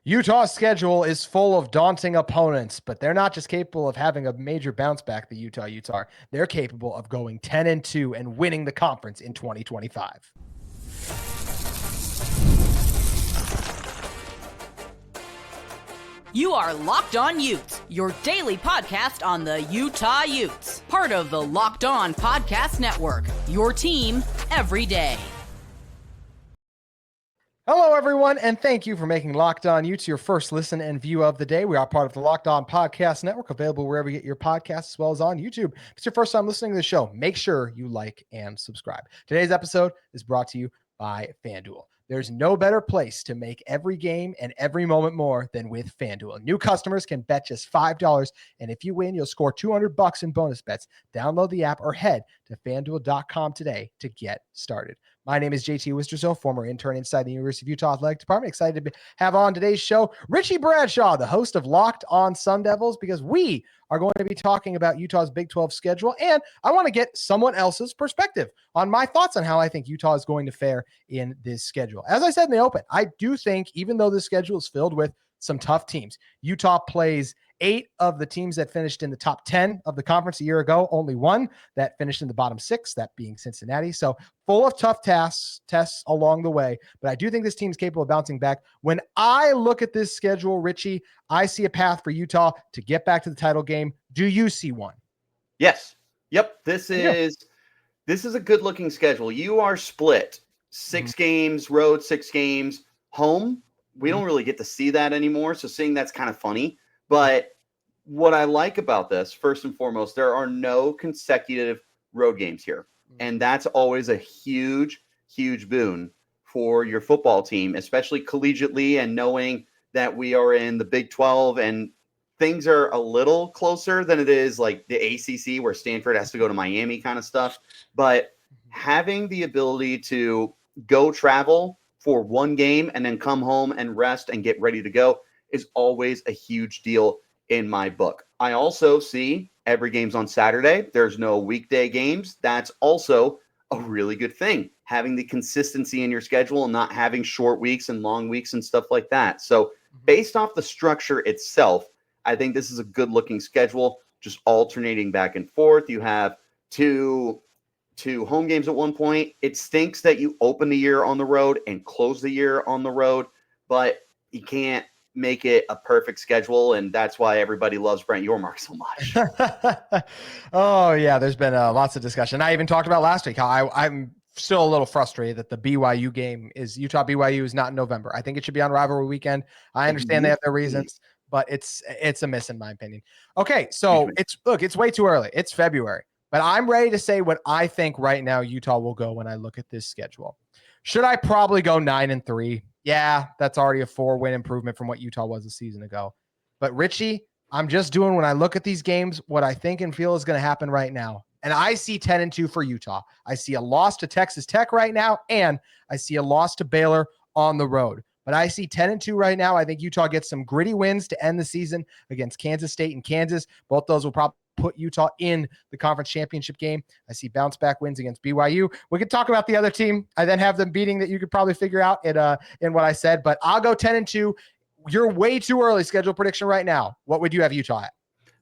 Utah's schedule is full of daunting opponents, but they're not just capable of having a major bounce back, the Utah Utes are. They're capable of going 10-2 and winning the conference in 2025. You are Locked On Utes, your daily podcast on the Utah Utes. Part of the Locked On Podcast Network, your team every day. Hello, everyone, and thank you for making Locked On Utes your first listen and view of the day. We are part of the Locked On Podcast Network, available wherever you get your podcasts, as well as on YouTube. If it's your first time listening to the show, make sure you like and subscribe. Today's episode is brought to you by FanDuel. There's no better place to make every game and every moment more than with FanDuel. New customers can bet just $5, and if you win, you'll score $200 in bonus bets. Download the app or head to FanDuel.com today to get started. My name is JT Wistrcill, former intern inside the University of Utah Athletic Department. Excited to have on today's show Richie Bradshaw, the host of Locked On Sun Devils, because we are going to be talking about Utah's Big 12 schedule, and I want to get someone else's perspective on my thoughts on how I think Utah is going to fare in this schedule. As I said in the open, I do think, even though the schedule is filled with some tough teams, Utah plays 8 of the teams that finished in the top 10 of the conference a year ago, only one that finished in the bottom 6, that being Cincinnati. So full of tough tests along the way. But I do think this team is capable of bouncing back. When I look at this schedule, Richie, I see a path for Utah to get back to the title game. Do you see one? Yes. Yep. This is a good looking schedule. You are split 6 games, road, 6 games, home. We don't really get to see that anymore. So seeing that's kind of funny. But what I like about this, first and foremost, there are no consecutive road games here. And that's always a huge, huge boon for your football team, especially collegiately, and knowing that we are in the Big 12 and things are a little closer than it is like the ACC, where Stanford has to go to Miami kind of stuff. But having the ability to go travel for one game and then come home and rest and get ready to go is always a huge deal in my book. I also see every game's on Saturday. There's no weekday games. That's also a really good thing, having the consistency in your schedule and not having short weeks and long weeks and stuff like that. So based off the structure itself, I think this is a good looking schedule, just alternating back and forth. You have two home games at one point. It stinks that you open the year on the road and close the year on the road, but you can't make it a perfect schedule, and that's why everybody loves Brent Yormark so much. Oh, yeah, there's been lots of discussion. I even talked about last week how I'm still a little frustrated that the BYU game is Utah-BYU is not in November. I think it should be on rivalry weekend. I understand they have their reasons, but it's a miss in my opinion. Okay, so it's way too early. It's February, but I'm ready to say what I think right now Utah will go when I look at this schedule. Should I probably go 9-3? Yeah, that's already a 4-win improvement from what Utah was a season ago. But Richie, I'm just doing, when I look at these games, what I think and feel is going to happen right now. And I see 10-2 for Utah. I see a loss to Texas Tech right now, and I see a loss to Baylor on the road. But I see 10-2 right now. I think Utah gets some gritty wins to end the season against Kansas State and Kansas. Both those will probably put Utah in the conference championship game. I see bounce back wins against BYU. We could talk about the other team. I then have them beating that you could probably figure out in what I said, but I'll go 10-2. You're way too early schedule prediction right now. What would you have Utah at?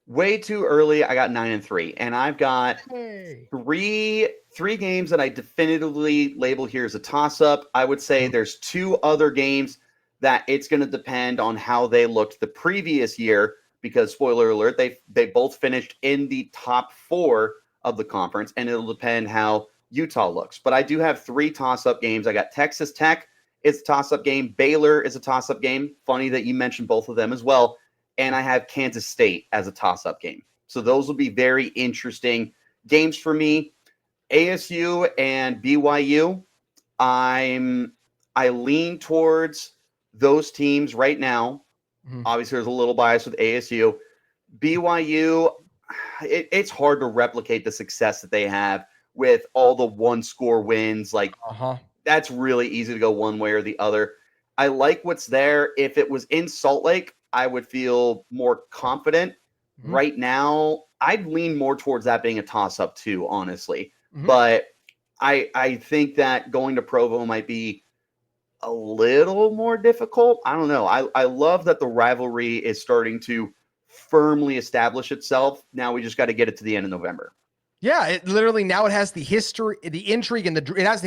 Way too early. I got 9-3, and I've got three games that I definitively label here as a toss-up. I would say there's 2 other games that it's going to depend on how they looked the previous year, because spoiler alert, they both finished in the top 4 of the conference, and it'll depend how Utah looks. But I do have 3 toss-up games. I got Texas Tech is a toss-up game. Baylor is a toss-up game. Funny that you mentioned both of them as well. And I have Kansas State as a toss-up game. So those will be very interesting games for me. ASU and BYU, I lean towards those teams right now. Obviously, there's a little bias with ASU. BYU, it's hard to replicate the success that they have with all the one-score wins. Like, that's really easy to go one way or the other. I like what's there. If it was in Salt Lake, I would feel more confident. Right now, I'd lean more towards that being a toss-up too, honestly. But I think that going to Provo might be a little more difficult. I don't know. I love that the rivalry is starting to firmly establish itself. Now we just got to get it to the end of November. Yeah, it literally now it has the history, the intrigue, and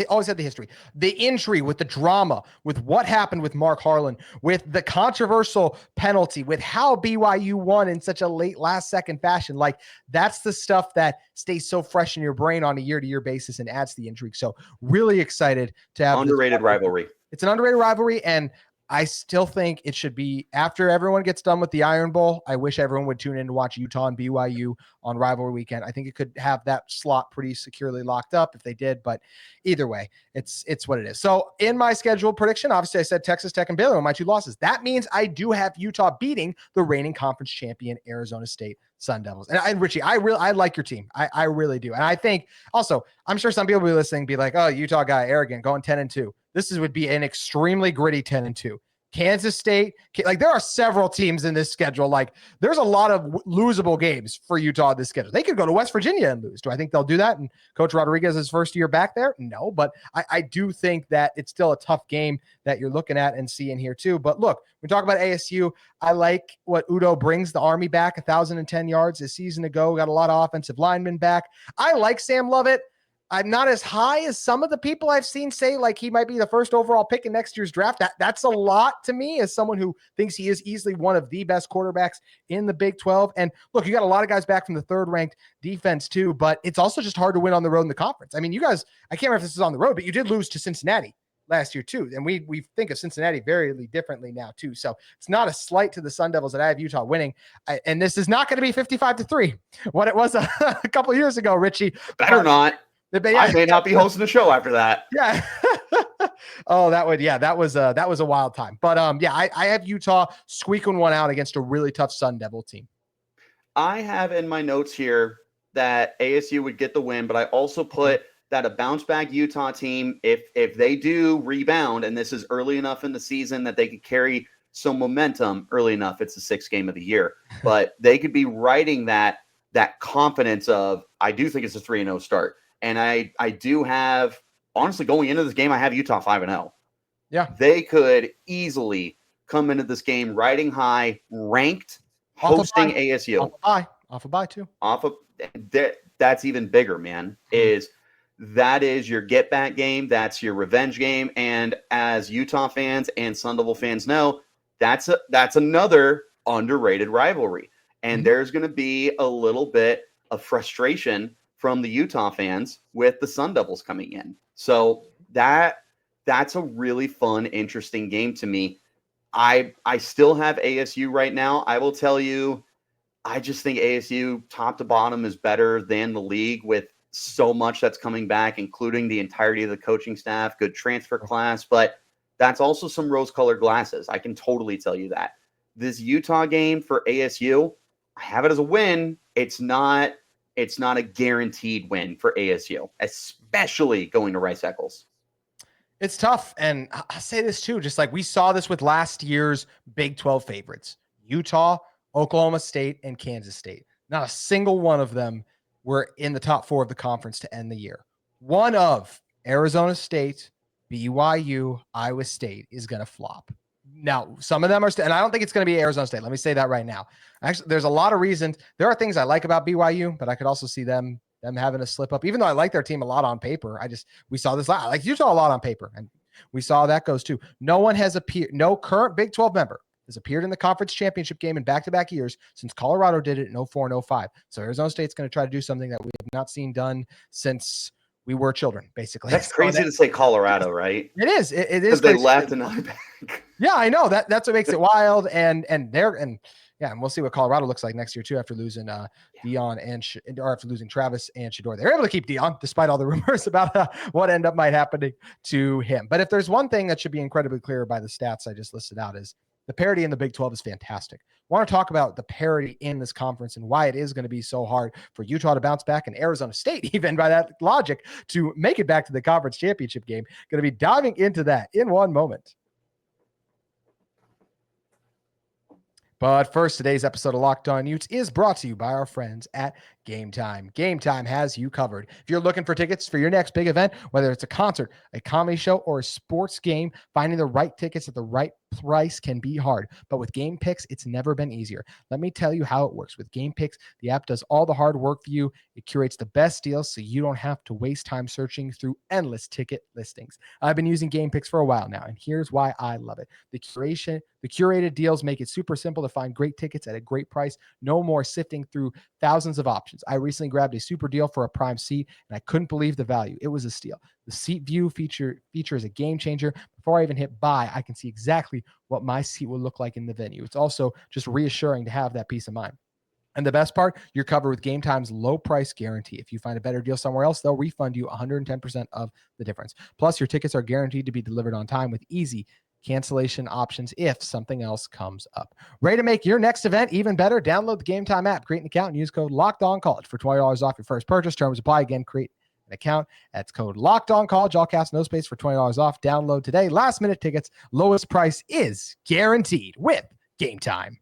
always had the history, the intrigue with the drama, with what happened with Mark Harlan, with the controversial penalty, with how BYU won in such a late last second fashion. Like that's the stuff that stays so fresh in your brain on a year-to-year basis and adds the intrigue. So really excited to have underrated rivalry. It's an underrated rivalry, and I still think it should be after everyone gets done with the Iron Bowl. I wish everyone would tune in to watch Utah and BYU on rivalry weekend. I think it could have that slot pretty securely locked up if they did, but either way, it's what it is. So in my schedule prediction, obviously I said Texas Tech and Baylor were my 2 losses. That means I do have Utah beating the reigning conference champion Arizona State Sun Devils. And Richie, I like your team. I really do. And I think also, I'm sure some people will be listening, be like, oh, Utah guy, arrogant, going 10-2. Would be an extremely gritty 10-2. Kansas State, like there are several teams in this schedule. Like there's a lot of losable games for Utah in this schedule. They could go to West Virginia and lose. Do I think they'll do that? And Coach Rodriguez's first year back there? No, but I do think that it's still a tough game that you're looking at and seeing here too. But look, we talk about ASU. I like what Udo brings the Army back, 1,010 yards a season ago. Got a lot of offensive linemen back. I like Sam Lovett. I'm not as high as some of the people I've seen say like he might be the first overall pick in next year's draft. That's a lot to me as someone who thinks he is easily one of the best quarterbacks in the Big 12. And look, you got a lot of guys back from the 3rd ranked defense too, but it's also just hard to win on the road in the conference. I mean, you guys, I can't remember if this is on the road, but you did lose to Cincinnati last year too. And we think of Cincinnati very differently now too. So it's not a slight to the Sun Devils that I have Utah winning. And this is not going to be 55-3, what it was a couple of years ago, Richie. Better not. I may not be hosting the show after that. Yeah. Oh, that was a wild time. But I have Utah squeaking one out against a really tough Sun Devil team. I have in my notes here that ASU would get the win, but I also put that a bounce back Utah team, if they do rebound, and this is early enough in the season that they could carry some momentum early enough. It's the 6th game of the year, but they could be riding that confidence of, I do think it's a 3-0 start. And I do have, honestly, going into this game, I have Utah 5-0. Yeah. They could easily come into this game riding high, ranked, hosting ASU. Off a bye too. That's even bigger, man. That is your get back game. That's your revenge game. And as Utah fans and Sun Devil fans know, that's another underrated rivalry. And there's going to be a little bit of frustration from the Utah fans with the Sun Devils coming in. So that's a really fun, interesting game to me. I still have ASU right now. I will tell you, I just think ASU top to bottom is better than the league with so much that's coming back, including the entirety of the coaching staff, good transfer class, but that's also some rose-colored glasses. I can totally tell you that. This Utah game for ASU, I have it as a win. It's not a guaranteed win for ASU, especially going to Rice-Eccles. It's tough. And I'll say this too, just like we saw this with last year's Big 12 favorites, Utah, Oklahoma State, and Kansas State. Not a single one of them were in the top 4 of the conference to end the year. One of Arizona State, BYU, Iowa State is going to flop. Now, some of them are, and I don't think it's going to be Arizona State. Let me say that right now. Actually, there's a lot of reasons. There are things I like about BYU, but I could also see them having a slip up, even though I like their team a lot on paper. We saw this. I like Utah a lot on paper, and we saw that goes too. No current Big 12 member has appeared in the conference championship game in back-to-back years since Colorado did it in 04 and 05. So Arizona State's going to try to do something that we have not seen done since we were children, basically. That's crazy to say Colorado, right? It is. It is. Because they left and not back. Yeah, I know. That's what makes it wild. And we'll see what Colorado looks like next year too after losing Dion or after losing Travis and Shador. They're able to keep Dion despite all the rumors about what might happening to him. But if there's one thing that should be incredibly clear by the stats I just listed out is the parity in the Big 12 is fantastic. I want to talk about the parity in this conference and why it is going to be so hard for Utah to bounce back and Arizona State, even by that logic, to make it back to the conference championship game. Going to be diving into that in one moment. But first, today's episode of Locked On Utes is brought to you by our friends at Game Time. Game Time has you covered. If you're looking for tickets for your next big event, whether it's a concert, a comedy show, or a sports game, finding the right tickets at the right price can be hard. But with Game Picks, it's never been easier. Let me tell you how it works. With Game Picks, the app does all the hard work for you. It curates the best deals so you don't have to waste time searching through endless ticket listings. I've been using Game Picks for a while now, and here's why I love it. The curated deals make it super simple to find great tickets at a great price. No more sifting through thousands of options. I recently grabbed a super deal for a prime seat, and I couldn't believe the value. It was a steal. The seat view feature is a game changer. Before I even hit buy, I can see exactly what my seat will look like in the venue. It's also just reassuring to have that peace of mind. And the best part, you're covered with Game Time's low price guarantee. If you find a better deal somewhere else, they'll refund you 110% of the difference. Plus, your tickets are guaranteed to be delivered on time with easy cancellation options if something else comes up. Ready to make your next event even better? Download the Game Time app, create an account, and use code LOCKEDONCollege for $20 off your first purchase. Terms apply. Again, create an account. That's code LOCKEDONCollege, all caps, no space, for $20 off. Download today. Last minute tickets. Lowest price is guaranteed with Game Time.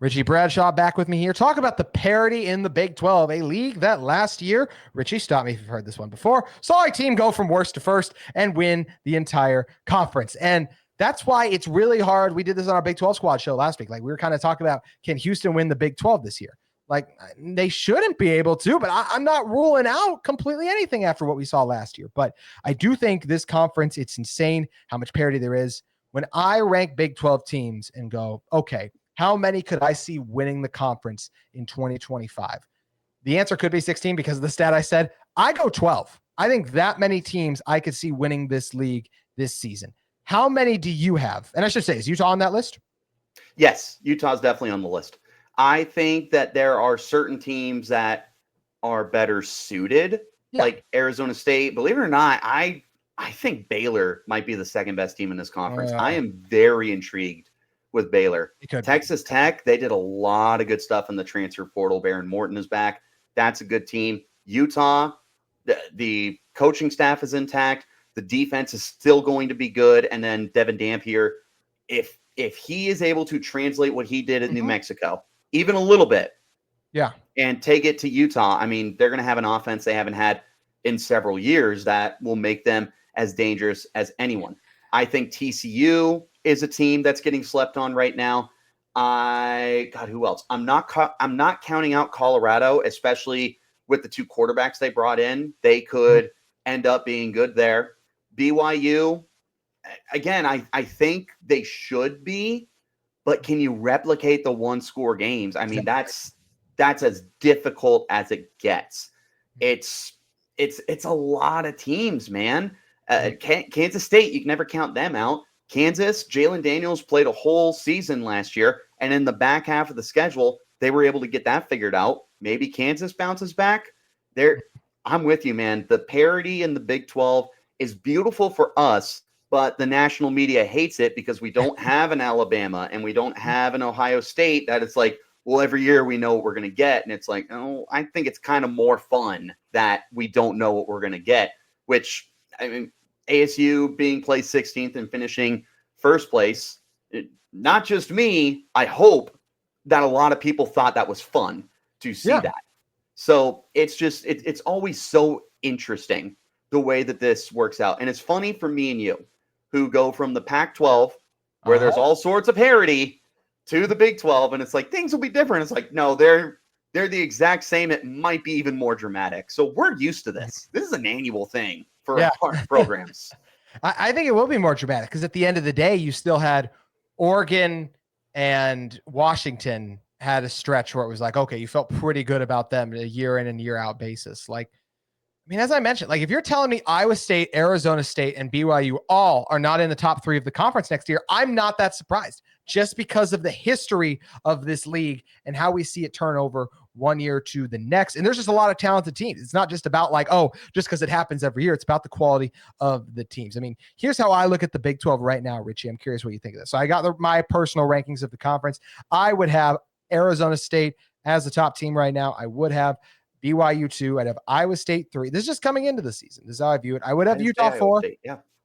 Richie Bradshaw back with me here. Talk about the parity in the Big 12, a league that last year, Richie, stop me if you've heard this one before, saw a team go from worst to first and win the entire conference. And that's why it's really hard. We did this on our Big 12 squad show last week. Like, we were kind of talking about, can Houston win the Big 12 this year? Like, they shouldn't be able to, but I'm not ruling out completely anything after what we saw last year. But I do think this conference, it's insane how much parity there is. When I rank Big 12 teams and go, okay, how many could I see winning the conference in 2025? The answer could be 16 because of the stat I said. I go 12. I think that many teams I could see winning this league this season. How many do you have? And I should say, is Utah on that list? Yes, Utah's definitely on the list. I think that there are certain teams that are better suited, like Arizona State. Believe it or not, I think Baylor might be the second best team in this conference. I am very intrigued with Baylor. Texas Tech, they did a lot of good stuff in the transfer portal. Baron Morton is back. That's a good team. Utah, the coaching staff is intact. The defense is still going to be good. And then Devin Dampier, if he is able to translate what he did at New Mexico, even a little bit, and take it to Utah, I mean, they're going to have an offense they haven't had in several years that will make them as dangerous as anyone. I think TCU is a team that's getting slept on right now. Who else? I'm not counting out Colorado, especially with the two quarterbacks they brought in. They could end up being good there. BYU, again, I think they should be, but can you replicate the one-score games? I mean, that's as difficult as it gets. It's a lot of teams, man. Kansas State, you can never count them out. Kansas, Jalen Daniels played a whole season last year, and in the back half of the schedule, they were able to get that figured out. Maybe Kansas bounces back. I'm with you, man. The parity in the Big 12 is beautiful for us, but the national media hates it because we don't have an Alabama and we don't have an Ohio State that it's like, well, every year we know what we're going to get. And it's like, oh, I think it's kind of more fun that we don't know what we're going to get, which, I mean, ASU being placed 16th and finishing first place, not just me, I hope that a lot of people thought that was fun to see that. So it's just, it's always so interesting the way that this works out. And it's funny for me and you who go from the Pac-12 where there's all sorts of parity to the Big 12. And it's like, things will be different. It's like, no, they're the exact same. It might be even more dramatic. So we're used to this. This is an annual thing for our programs. I think it will be more dramatic because at the end of the day, you still had Oregon and Washington had a stretch where it was like, okay, you felt pretty good about them a year in and year out basis. Like, I mean, as I mentioned, like if you're telling me Iowa State, Arizona State, and BYU all are not in the top three of the conference next year, I'm not that surprised just because of the history of this league and how we see it turn over one year to the next. And there's just a lot of talented teams. It's not just about like, oh, just because it happens every year. It's about the quality of the teams. I mean, here's how I look at the Big 12 right now, Richie. I'm curious what you think of this. So I got my personal rankings of the conference. I would have Arizona State as the top team right now. I would have BYU 2. I'd have Iowa State 3. This is just coming into the season. This is how I view it. I would have Utah 4.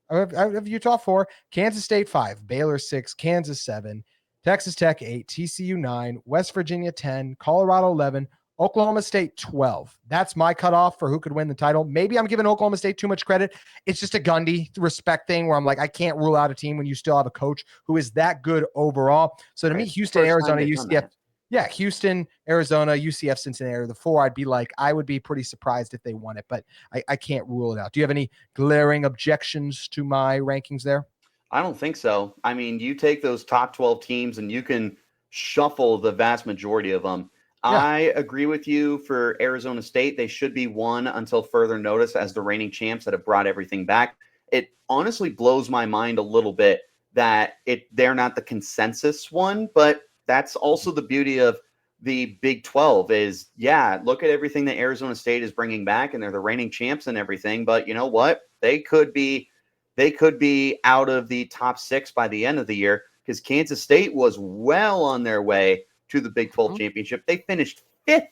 I have Utah 4, Kansas State 5, Baylor 6, Kansas 7, Texas Tech 8, TCU 9, West Virginia 10, Colorado 11, Oklahoma State 12. That's my cutoff for who could win the title. Maybe I'm giving Oklahoma State too much credit. It's just a Gundy respect thing where I'm like, I can't rule out a team when you still have a coach who is that good overall. So to me, Houston, Arizona, UCF. Yeah, Houston, Arizona, UCF, Cincinnati are the 4. I'd be like, I would be pretty surprised if they won it, but I can't rule it out. Do you have any glaring objections to my rankings there? I don't think so. I mean, you take those top 12 teams and you can shuffle the vast majority of them. Yeah. I agree with you for Arizona State. They should be 1 until further notice as the reigning champs that have brought everything back. It honestly blows my mind a little bit that they're not the consensus one, but that's also the beauty of the Big 12 is, look at everything that Arizona State is bringing back, and they're the reigning champs and everything. But you know what? They could be out of the top 6 by the end of the year because Kansas State was well on their way to the Big 12 championship. They finished 5th.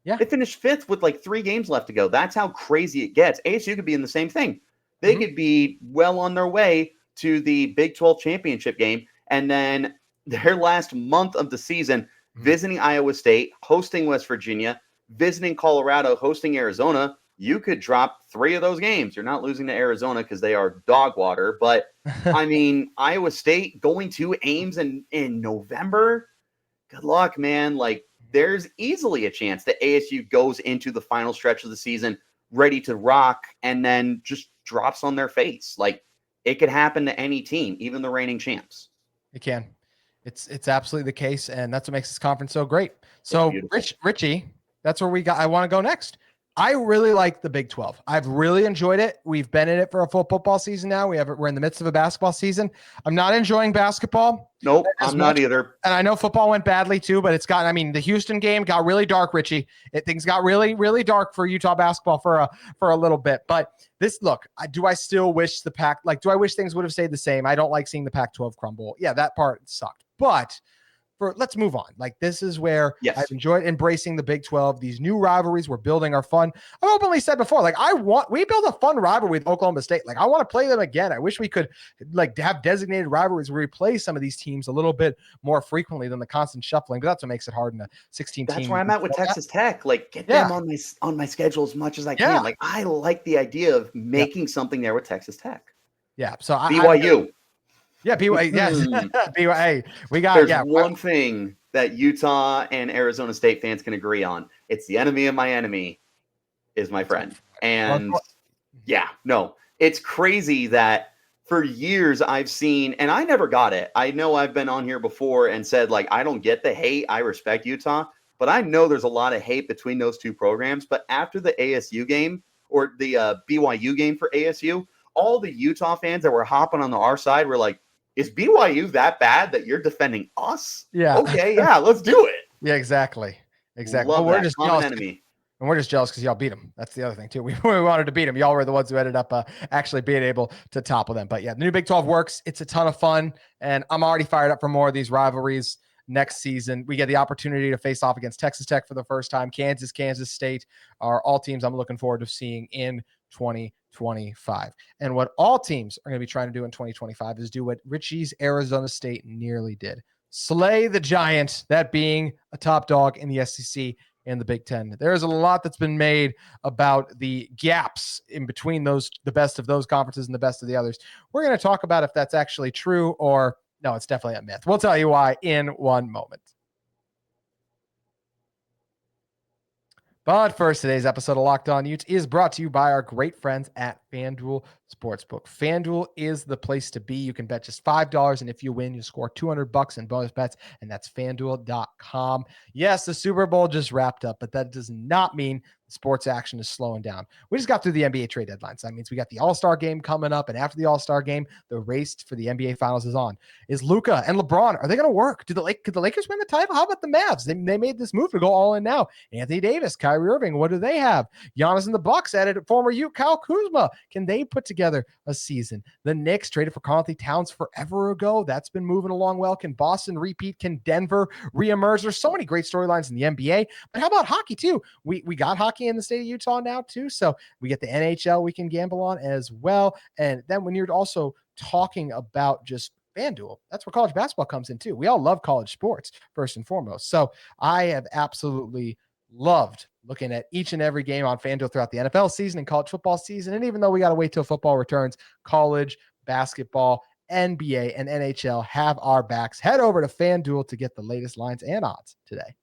Yeah. They finished 5th with like 3 games left to go. That's how crazy it gets. ASU could be in the same thing. They could be well on their way to the Big 12 championship game. And then their last month of the season, visiting Iowa State, hosting West Virginia, visiting Colorado, hosting Arizona, you could drop 3 of those games. You're not losing to Arizona because they are dog water. But, I mean, Iowa State going to Ames in November, good luck, man. Like, there's easily a chance that ASU goes into the final stretch of the season ready to rock and then just drops on their face. Like, it could happen to any team, even the reigning champs. It can. It's absolutely the case, and that's what makes this conference so great. So, Richie, that's where I want to go next. I really like the Big 12. I've really enjoyed it. We've been in it for a full football season now. We're in the midst of a basketball season. I'm not enjoying basketball. Nope, I'm not either. And I know football went badly too, but the Houston game got really dark, Richie. Things got really, really dark for Utah basketball for a little bit. But do I still wish do I wish things would have stayed the same? I don't like seeing the Pac-12 crumble. Yeah, that part sucked. But let's move on. Like, this is where I've enjoyed embracing the Big 12. These new rivalries we're building are fun. I've openly said before, like, we build a fun rivalry with Oklahoma State. Like, I want to play them again. I wish we could have designated rivalries where we play some of these teams a little bit more frequently than the constant shuffling. But that's what makes it hard in a 16 team. That's where I'm at with Texas Tech. Like, get them on my schedule as much as I can. Like, I like the idea of making something there with Texas Tech. Yeah. So BYU. BYU. Yes. BYU. We got. There's one thing that Utah and Arizona State fans can agree on. It's the enemy of my enemy is my friend. And it's crazy that for years I've seen, and I never got it. I know I've been on here before and said, like, I don't get the hate. I respect Utah, but I know there's a lot of hate between those two programs. But after the ASU game or the BYU game for ASU, all the Utah fans that were hopping on our side were like, is BYU that bad that you're defending us? Yeah. Okay, let's do it. Yeah, exactly. Love we're that. just Common enemy. And we're just jealous because y'all beat them. That's the other thing, too. We wanted to beat them. Y'all were the ones who ended up actually being able to topple them. But, the new Big 12 works. It's a ton of fun, and I'm already fired up for more of these rivalries next season. We get the opportunity to face off against Texas Tech for the first time. Kansas State are all teams I'm looking forward to seeing in 2025. And what all teams are going to be trying to do in 2025 is do what Richie's Arizona State nearly did. Slay the giant, that being a top dog in the SEC and the Big Ten. There's a lot that's been made about the gaps in between the best of those conferences and the best of the others. We're going to talk about if that's actually true or no, it's definitely a myth. We'll tell you why in one moment. But first, today's episode of Locked On Utes is brought to you by our great friends at FanDuel Sportsbook. FanDuel is the place to be. You can bet just $5, and if you win, you score $200 in bonus bets, and that's FanDuel.com. Yes, the Super Bowl just wrapped up, but that does not mean sports action is slowing down. We just got through the NBA trade deadline. So that means we got the All-Star game coming up, and after the All-Star game, the race for the NBA Finals is on. Is Luka and LeBron, are they going to work? Could the Lakers win the title? How about the Mavs? They made this move to go all in now. Anthony Davis, Kyrie Irving, what do they have? Giannis and the Bucks added former Ute Kyle Kuzma. Can they put together a season? The Knicks traded for Karl-Anthony Towns forever ago. That's been moving along well. Can Boston repeat? Can Denver reemerge? There's so many great storylines in the NBA, but how about hockey too? We got hockey hockey in the state of Utah now too. So we get the NHL we can gamble on as well. And then when you're also talking about just FanDuel, that's where college basketball comes in too. We all love college sports first and foremost. So I have absolutely loved looking at each and every game on FanDuel throughout the NFL season and college football season. And even though we got to wait till football returns, college basketball, NBA, and NHL have our backs. Head over to FanDuel to get the latest lines and odds today.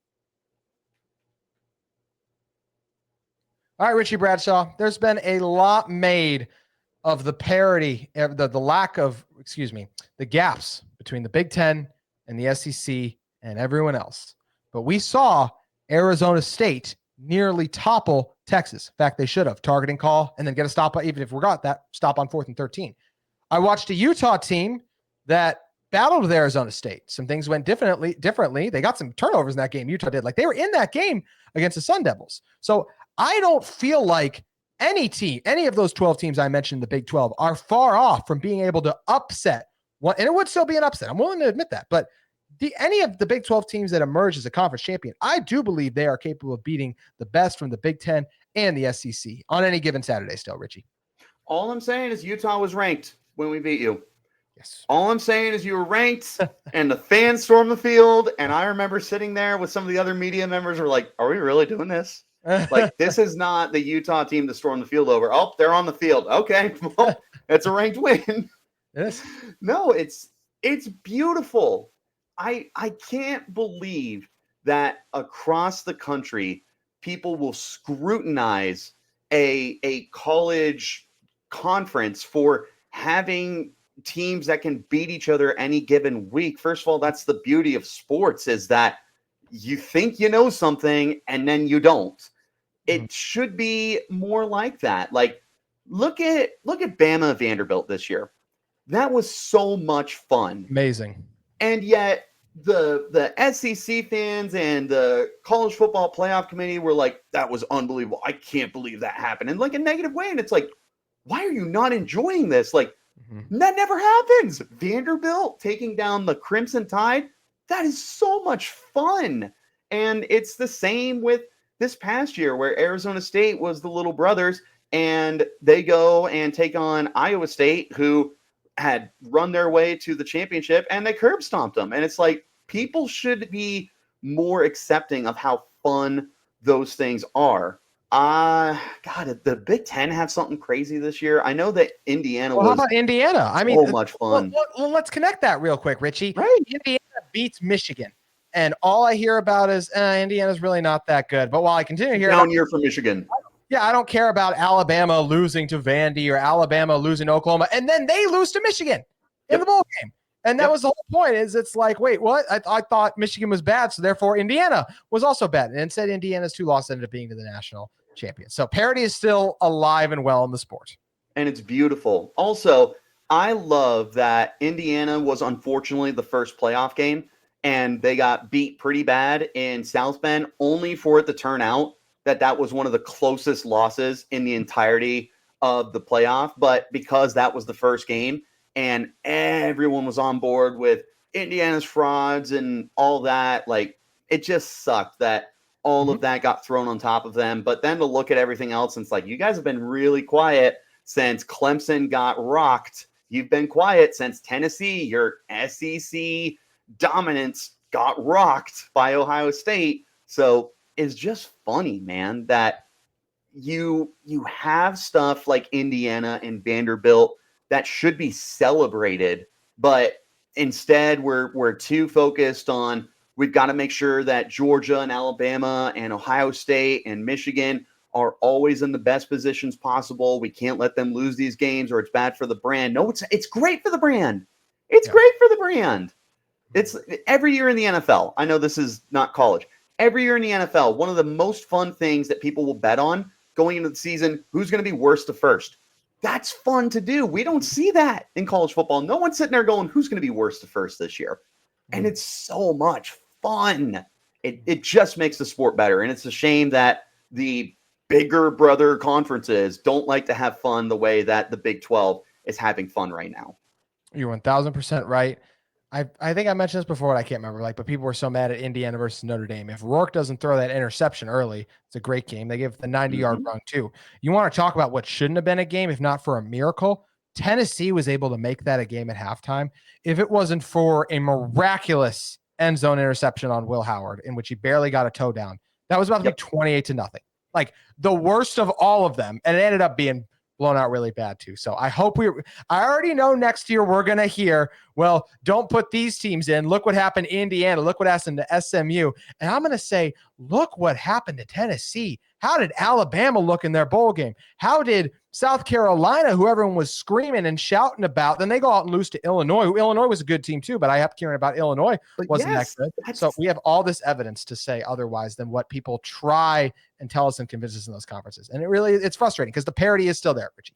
All right, Richie Bradshaw, there's been a lot made of the parity, the gaps between the Big Ten and the SEC and everyone else. But we saw Arizona State nearly topple Texas. In fact, they should have targeting call and then get a stop, even if we got that stop on 4th and 13. I watched a Utah team that battled with Arizona State. Some things went differently. They got some turnovers in that game. Utah did. Like, they were in that game against the Sun Devils. So I don't feel like any of those 12 teams I mentioned in the Big 12 are far off from being able to upset one. And it would still be an upset. I'm willing to admit that. But any of the Big 12 teams that emerge as a conference champion, I do believe they are capable of beating the best from the Big 10 and the SEC on any given Saturday still, Richie. All I'm saying is Utah was ranked when we beat you. Yes. All I'm saying is you were ranked and the fans stormed the field. And I remember sitting there with some of the other media members were like, are we really doing this? Like, this is not the Utah team to storm the field over. Oh, they're on the field. Okay. Well, it's a ranked win. Yes. No, it's beautiful. I can't believe that across the country, people will scrutinize a college conference for having teams that can beat each other any given week. First of all, that's the beauty of sports, is that you think you know something and then you don't. It should be more like that. Like, look at Bama Vanderbilt this year. That was so much fun. Amazing. And yet the SEC fans and the college football playoff committee were like, that was unbelievable. I can't believe that happened in like a negative way. And it's like, why are you not enjoying this? Like, that never happens. Vanderbilt taking down the Crimson Tide. That is so much fun. And it's the same with this past year where Arizona State was the little brothers and they go and take on Iowa State, who had run their way to the championship, and they curb stomped them. And it's like, people should be more accepting of how fun those things are. God, did the Big Ten have something crazy this year? I know that Indiana how about Indiana? I mean, so much fun. Well, let's connect that real quick, Richie. Right. Indiana beats Michigan. And all I hear about is Indiana's really not that good. But while I continue hearing down year for Michigan. Yeah, I don't care about Alabama losing to Vandy or Alabama losing to Oklahoma. And then they lose to Michigan in the bowl game. And that was the whole point, is it's like, wait, what? I thought Michigan was bad, so therefore Indiana was also bad. And instead, Indiana's 2 losses ended up being to the national champion. So parity is still alive and well in the sport. And it's beautiful. Also, I love that Indiana was unfortunately the first playoff game, and they got beat pretty bad in South Bend, only for it to turn out that was one of the closest losses in the entirety of the playoff. But because that was the first game and everyone was on board with Indiana's frauds and all that, like, it just sucked that all of that got thrown on top of them. But then to look at everything else, and it's like, you guys have been really quiet since Clemson got rocked. You've been quiet since Tennessee, your SEC dominance, got rocked by Ohio State. So it's just funny, man, that you have stuff like Indiana and Vanderbilt that should be celebrated, but instead we're too focused on, we've got to make sure that Georgia and Alabama and Ohio State and Michigan are always in the best positions possible. We can't let them lose these games or it's bad for the brand. No, it's great for the brand. It's great for the brand. It's every year in the NFL. I know this is not college. Every year in the NFL, one of the most fun things that people will bet on going into the season, who's going to be worst to first. That's fun to do. We don't see that in college football. No one's sitting there going, who's going to be worst to first this year? And it's so much fun. It just makes the sport better. And it's a shame that the bigger brother conferences don't like to have fun the way that the Big 12 is having fun right now. You're 1000% right. I think I mentioned this before, and I can't remember. But people were so mad at Indiana versus Notre Dame. If Rourke doesn't throw that interception early, it's a great game. They give the 90-yard run too. You want to talk about what shouldn't have been a game, if not for a miracle? Tennessee was able to make that a game at halftime. If it wasn't for a miraculous end zone interception on Will Howard, in which he barely got a toe down, that was about to be 28-0. Like the worst of all of them, and it ended up being blown out really bad too. So I already know next year we're going to hear, well, don't put these teams in. Look what happened to Indiana. Look what happened to SMU. And I'm going to say, look what happened to Tennessee. How did Alabama look in their bowl game? How did South Carolina, who everyone was screaming and shouting about, then they go out and lose to Illinois, who Illinois was a good team too, but I kept hearing about Illinois wasn't that good. So we have all this evidence to say otherwise than what people try and tell us and convince us in those conferences. And it's frustrating because the parity is still there, Richie.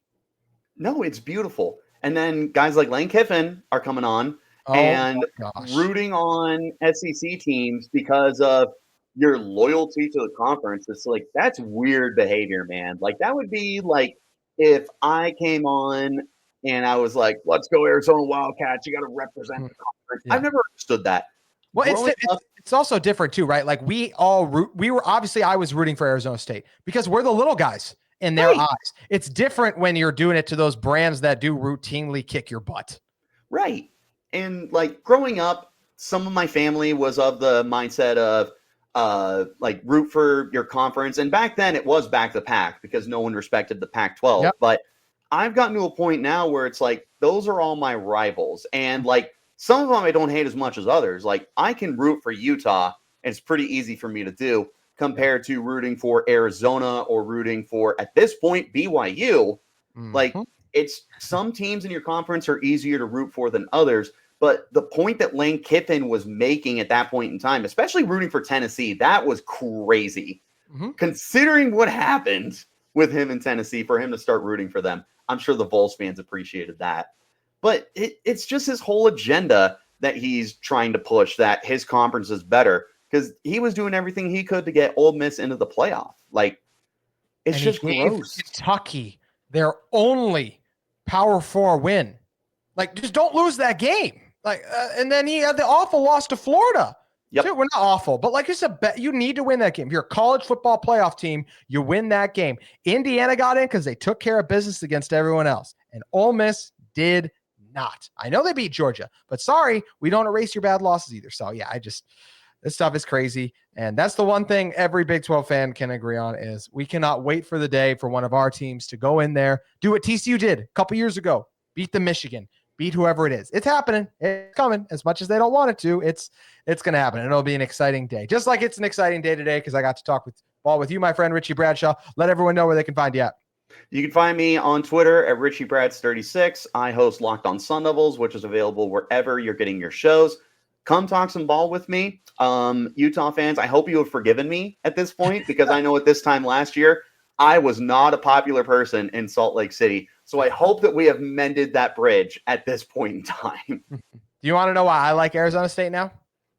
No, it's beautiful. And then guys like Lane Kiffin are coming on and rooting on SEC teams because of your loyalty to the conference. It's like, that's weird behavior, man. Like that would be like if I came on and I was like, let's go Arizona Wildcats. You got to represent the conference. Yeah. I've never understood that. Well, it's also different too, right? Like I was rooting for Arizona State because we're the little guys in their eyes. It's different when you're doing it to those brands that do routinely kick your butt. Right. And like growing up, some of my family was of the mindset of like root for your conference. And back then it was back the pack because no one respected the Pac-12. Yep. But I've gotten to a point now where it's like, those are all my rivals. And like some of them I don't hate as much as others. Like I can root for Utah. And it's pretty easy for me to do compared to rooting for Arizona or rooting for, at this point, BYU. Like it's some teams in your conference are easier to root for than others. But the point that Lane Kiffin was making at that point in time, especially rooting for Tennessee, that was crazy. Considering what happened with him in Tennessee, for him to start rooting for them, I'm sure the Vols fans appreciated that. But it's just his whole agenda that he's trying to push, that his conference is better, because he was doing everything he could to get Ole Miss into the playoff. Like, it's just gross. Kentucky, their only Power 4 win. Like, just don't lose that game. Like, and then he had the awful loss to Florida. Yep. Dude, we're not awful, but like you said, you need to win that game. If you're a college football playoff team, you win that game. Indiana got in because they took care of business against everyone else, and Ole Miss did not. I know they beat Georgia, but sorry, we don't erase your bad losses either. So yeah, this stuff is crazy, and that's the one thing every Big 12 fan can agree on is we cannot wait for the day for one of our teams to go in there, do what TCU did a couple years ago, beat the Michigan. Beat whoever it is. It's happening. It's coming. As much as they don't want it to, it's going to happen. And it'll be an exciting day. Just like it's an exciting day today because I got to talk with you, my friend Richie Bradshaw. Let everyone know where they can find you at. You can find me on Twitter at RichieBrads36. I host Locked On Sun Devils, which is available wherever you're getting your shows. Come talk some ball with me. Utah fans, I hope you have forgiven me at this point because I know at this time last year, I was not a popular person in Salt Lake City. So I hope that we have mended that bridge at this point in time. Do you want to know why I like Arizona State now?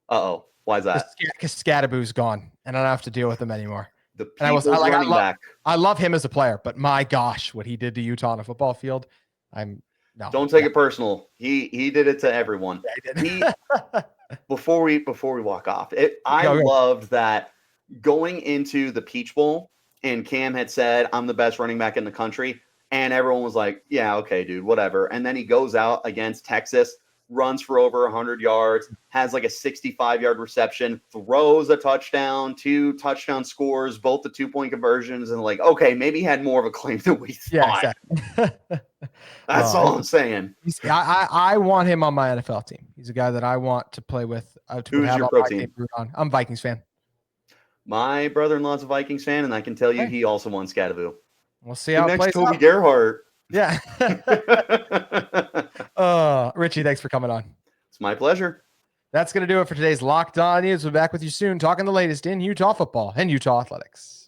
Uh-oh. Why is that? Because Scadaboo's gone, and I don't have to deal with him anymore. I love him as a player, but my gosh, what he did to Utah on a football field, Don't take it personal. He did it to everyone. Yeah, before we walk off, I loved that going into the Peach Bowl, and Cam had said, I'm the best running back in the country. And everyone was like, yeah, okay, dude, whatever. And then he goes out against Texas, runs for over 100 yards, has like a 65-yard reception, throws a touchdown, 2 touchdown scores, both the 2-point conversions. And like, okay, maybe he had more of a claim than we thought. Yeah, exactly. That's all I'm saying. I want him on my NFL team. He's a guy that I want to play with. Who's your pro team? I'm Vikings fan. My brother-in-law's a Vikings fan, and I can tell you he also won Scadaboo. We'll see how it plays Toby Gerhart. Yeah. Richie, thanks for coming on. It's my pleasure. That's going to do it for today's Locked On Utes. We'll be back with you soon, talking the latest in Utah football and Utah athletics.